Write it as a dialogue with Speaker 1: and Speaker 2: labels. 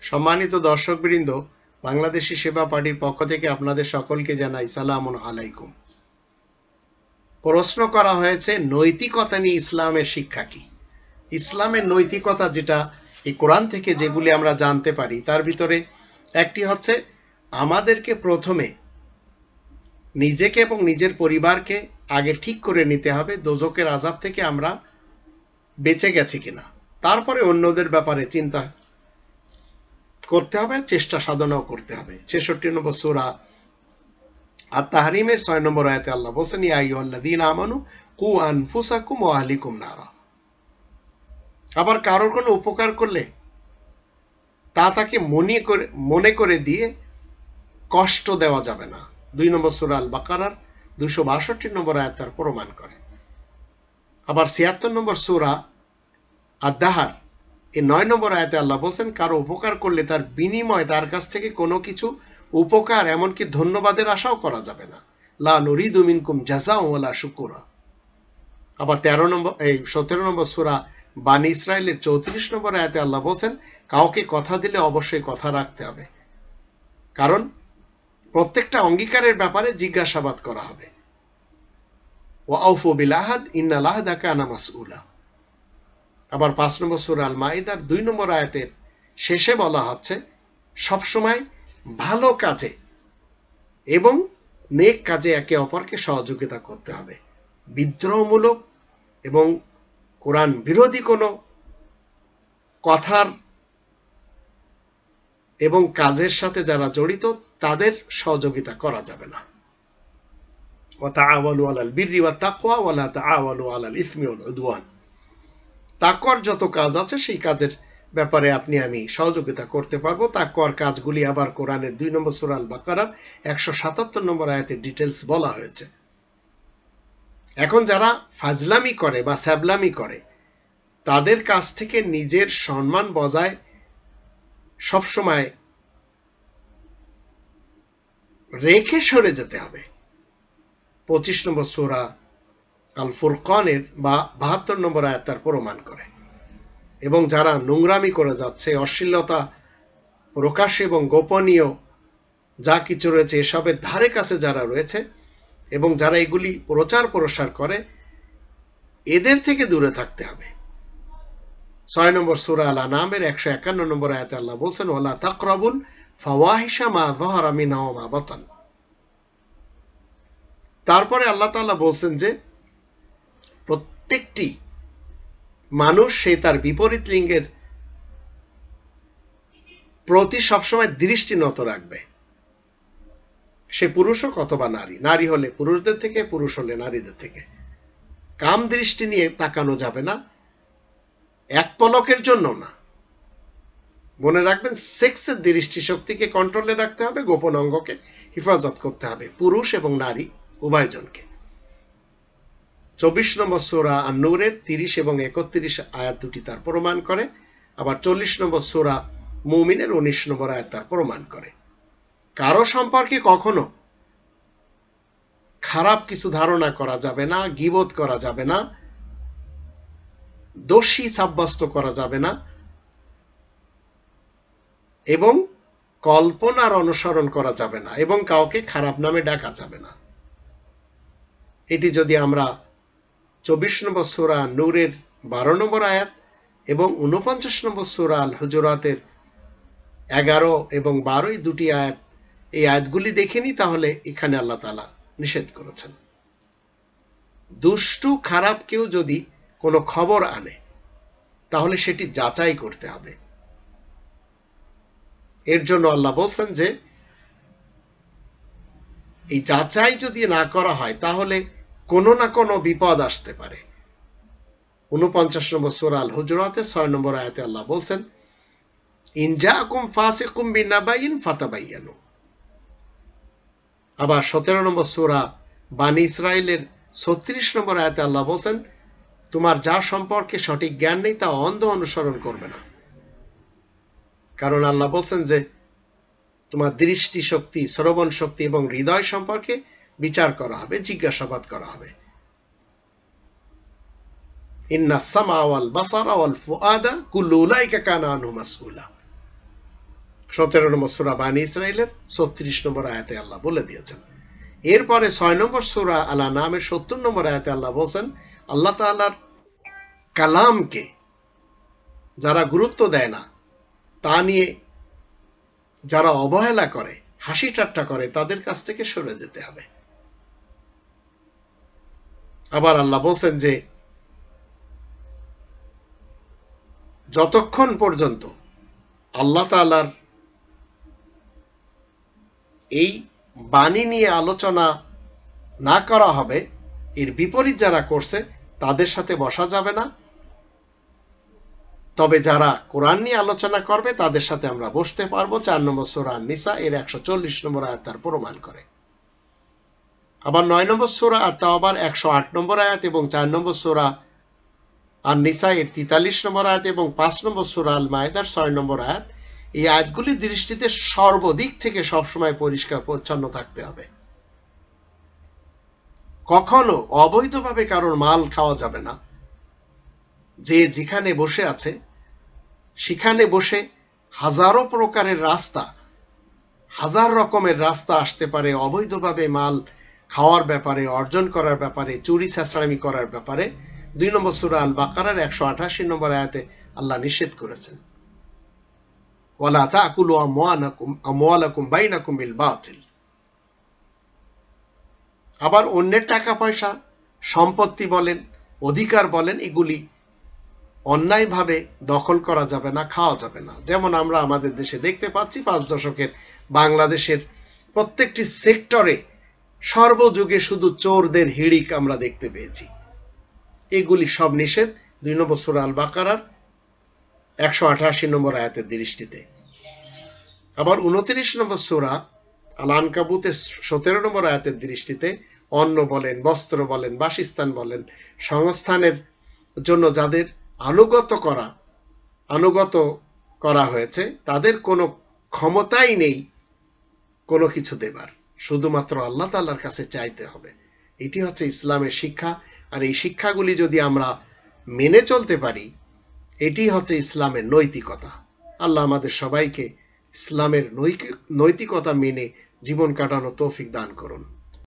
Speaker 1: সম্মানিত দর্শকবৃন্দ, বাংলাদেশী সেবা পার্টির পক্ষ থেকে আপনাদের সকলকে জানাই সালামুন আলাইকুম। প্রশ্ন করা হয়েছে নৈতিকতা নিয়ে ইসলামের শিক্ষা কি। ইসলামের নৈতিকতা যেটা এই কোরআন থেকে যেগুলি আমরা জানতে পারি তার ভিতরে একটি হচ্ছে আমাদেরকে প্রথমে নিজেকে এবং নিজের পরিবারকে আগে ঠিক করে নিতে হবে দোজখের আযাব থেকে আমরা বেঁচে গেছি কিনা, তারপরে অন্যদের ব্যাপারে চিন্তা করতে হবে, চেষ্টা সাধনাও করতে হবে। ৬৬ নম্বর সূরা আত-তাহরিমের ৬ নম্বর আয়াতে আল্লাহ বলেন, ইয়া আইয়ুহাল্লাযীনা আমানু কু আনফুসাকুম ওয়া আহলিকুম নারা। আবার কারোর কোনো উপকার করলে তা তাকে মনে করে দিয়ে কষ্ট দেওয়া যাবে না। ২ নম্বর সূরা আল বাকারার ২৬২ নম্বর আয়াত তার প্রমাণ করে। আবার ৭৬ নম্বর সূরা আদ-দাহার এই ৯ নম্বর আয়াতে আল্লাহ বলেন, কারো উপকার করলে তার বিনিময়ে তার কাছ থেকে কোনো কিছু উপকার এমনকি ধন্যবাদের আশাও করা যাবে না। লা নুরিদু মিনকুম জাযাআন ওয়ালা শুকুরা। আবার ১৭ নম্বর সূরা বানী ইসরাইলের ৩৪ নম্বর আয়াতে আল্লাহ বলেন, কাউকে কথা দিলে অবশ্যই কথা রাখতে হবে, কারণ প্রত্যেকটা অঙ্গীকারের ব্যাপারে জিজ্ঞাসাবাদ করা হবে। ওয়া আউফু বিল আহাদ ইন্নাল আহদা কানা মাসউলা। আবার ৫ নম্বর সূরা আল মাইদার ২ নম্বর আয়াতের শেষে বলা হচ্ছে সবসময় ভালো কাজে এবং নেক কাজে একে অপরকে সহযোগিতা করতে হবে। বিদ্রোহমূলক এবং কোরআন বিরোধী কোনো কথার এবং কাজের সাথে যারা জড়িত তাদের সহযোগিতা করা যাবে না। ওয়া তাআওয়ানু আলাল বিররি ওয়াত তাকওয়া ওয়া লা তাআওয়ানু আলাল ইসমি ওয়াল উদওয়ান। তাকওয়ার যত কাজ আছে সেই কাজের ব্যাপারে আপনি আমি সহযোগিতা করতে পারবো। তাকওয়ার কাজগুলি আবার কোরআনের ২ নম্বর সূরা আল বাকারার ১৭৭ নম্বর আয়াতে ডিটেলস বলা হয়েছে। এখন যারা ফাজলামি করে বা স্যাবলামি করে তাদের কাছ থেকে নিজের সম্মান বজায় সবসময় রেখে সরে যেতে হবে। ২৫ নম্বর সূরা আল ফুরকানের বা ৭২ নম্বর আয়াত তার প্রমাণ করে। এবং যারা নোংরামি করে যাচ্ছে, অশ্লীলতা প্রকাশ এবং গোপনীয় যা কিছু রয়েছে এসবের ধারে কাছে যারা রয়েছে এবং যারা এগুলি প্রচার প্রসার করে এদের থেকে দূরে থাকতে হবে। ৬ নম্বর সূরা আল আনামের ১৫১ নম্বর আয়াতে আল্লাহ বলেন, ওয়ালা তাকরাবুল ফাওয়াহিশা মা যাহারা মিনহা ওয়া মা বাতান। তারপরে আল্লাহ তাআলা বলেন যে প্রত্যেকটি মানুষ সে তার বিপরীত লিঙ্গের প্রতি সবসময় দৃষ্টি নত রাখবে, সে পুরুষ হোক অথবা নারী, নারী হলে পুরুষদের থেকে, পুরুষ হলে নারীদের থেকে। কাম দৃষ্টি নিয়ে তাকানো যাবে না, এক পলকের জন্য না। মনে রাখবেন, সেক্সের দৃষ্টি শক্তিকে কন্ট্রোলে রাখতে হবে, গোপন অঙ্গকে হেফাজত করতে হবে, পুরুষ এবং নারী উভয়জনকে। ২৪ নম্বর সূরা আন-নূরের ৩০ এবং ৩১ আয়াত দুটি তার প্রমাণ করে। আবার ৪০ নম্বর সূরা মুমিনের ১৯ নম্বর আয়াত তার প্রমাণ করে। কারো সম্পর্কে কখনো খারাপ কিছু ধারণা করা যাবে না, গীবত করা যাবে না, দোষী সাব্যস্ত করা যাবে না এবং কল্পনার অনুসরণ করা যাবে না এবং কাউকে খারাপ নামে ডাকা যাবে না। এটি যদি আমরা ২৪ নম্বর সূরা নূরের ১২ নম্বর আয়াত এবং ৪৯ নম্বর সূরা আল হুজুরাতের ১১ এবং ১২ দুটি আয়াত, এই আয়াতগুলি দেখে নিই, তাহলে এখানে আল্লাহ তাআলা নিষেধ করেছেন। দুষ্টু খারাপ কেউ যদি কোনো খবর আনে তাহলে সেটি যাচাই করতে হবে। এর জন্য আল্লাহ বলছেন যে এই যাচাই যদি না করা হয় তাহলে কোনো না কোনো বিপদ আসতে পারে। ৪৯ নম্বর সূরা আল হুজুরাতের ৬ নম্বর আয়াতে আল্লাহ বলছেন, ইন জাআকুম ফাসিকুম বিনাবাইন ফাতাবায়ানু। আবার ১৭ নম্বর সূরা বানী ইসরাইলের ৩৬ নম্বর আয়াতে আল্লাহ বলছেন, তোমার যা সম্পর্কে সঠিক জ্ঞান নেই তা অন্ধ অনুসরণ করবে না। কারণ আল্লাহ বলছেন যে তোমার দৃষ্টি শক্তি, শ্রবণ শক্তি এবং হৃদয় সম্পর্কে বিচার করা হবে, জিজ্ঞাসাবাদ করা হবে। ইন্নাস সামআ ওয়াল বাসারা ওয়াল ফুআদা কুল্লু উলাইকা কানা আনহু মাসউলা। 17 নম্বর সূরা বানী ইসরাইলের 36 নম্বর আয়াতে আল্লাহ বলে দিয়েছেন। এরপরে 6 নম্বর সূরা আল আনআমের 70 নম্বর আয়াতে আল্লাহ বলেন, আল্লাহ তাআলার কালামকে যারা গুরুত্ব দেয় না, তা নিয়ে যারা অবহেলা করে, হাসি ঠাট্টা করে, তাদের কাছ থেকে সরে যেতে হবে। আবার আল্লাহ বলছেন যে যতক্ষণ পর্যন্ত আল্লাহ তাআলার এই বাণী নিয়ে আলোচনা না করা হবে, এর বিপরীত যারা করছে তাদের সাথে বসা যাবে না। তবে যারা কোরআন নিয়ে আলোচনা করবে তাদের সাথে আমরা বসতে পারবো। 4 নম্বর সূরা আন-নিসা এর 140 নম্বর আয়াত তার প্রমাণ করে। আবার 9 নম্বর সূরা আত-তাওবার 108 নম্বর আয়াত এবং 4 নম্বর সূরা আন-নিসা এর 43 নম্বর আয়াত এবং 5 নম্বর সূরা আল-মায়েদার 6 নম্বর আয়াত, এই আয়াতগুলির দৃষ্টিতে সর্বদিক থেকে সবসময় পরিষ্কার পরিচ্ছন্ন থাকতে হবে। কখনো অবৈধভাবে কারোর মাল খাওয়া যাবে না। যে যেখানে বসে আছে সেখানে বসে হাজারো প্রকারের রাস্তা, হাজার রকমের রাস্তা আসতে পারে অবৈধভাবে মাল খাওয়ার ব্যাপারে, অর্জন করার ব্যাপারে, চুরি ছেঁচড়ামি করার ব্যাপারে। 2 নম্বর সূরা আল বাকারার 188 নম্বর আয়াতে আল্লাহ নিষেধ করেছেন, ওয়ালা তাকুলু আমওয়ালাকুম বাইনাকুম বিল বাতিল। আবার অন্যের টাকা পয়সা, সম্পত্তি বলেন, অধিকার বলেন, এগুলি অন্যায়ভাবে দখল করা যাবে না, খাওয়া যাবে না। যেমন আমরা আমাদের দেশে দেখতে পাচ্ছি 5 দশকের বাংলাদেশের প্রত্যেকটি সেক্টরে সর্বযুগে শুধু চোরদের হিড়িক আমরা দেখতে পেয়েছি। এগুলি সব নিষেধ 2 নম্বর সূরা আল বাকারার 188 নম্বর আয়াতের দৃষ্টিতে। আবার 29 নম্বর সূরা আল আনকাবুতের 17 নম্বর আয়াতের দৃষ্টিতে অন্ন বলেন, বস্ত্র বলেন, বাসস্থান বলেন, সংস্থানের জন্য যাদের আনুগত করা হয়েছে তাদের কোনো ক্ষমতাই নেই কোনো কিছু দেবার, শুধুমাত্র আল্লাহ তাআলার কাছে চাইতে হবে। এটি হচ্ছে ইসলামের শিক্ষা। আর এই শিক্ষাগুলি যদি আমরা মেনে চলতে পারি, এটি হচ্ছে ইসলামের নৈতিকতা। আল্লাহ আমাদের সবাইকে ইসলামের নৈতিকতা মেনে জীবন কাটানো তৌফিক দান করুন।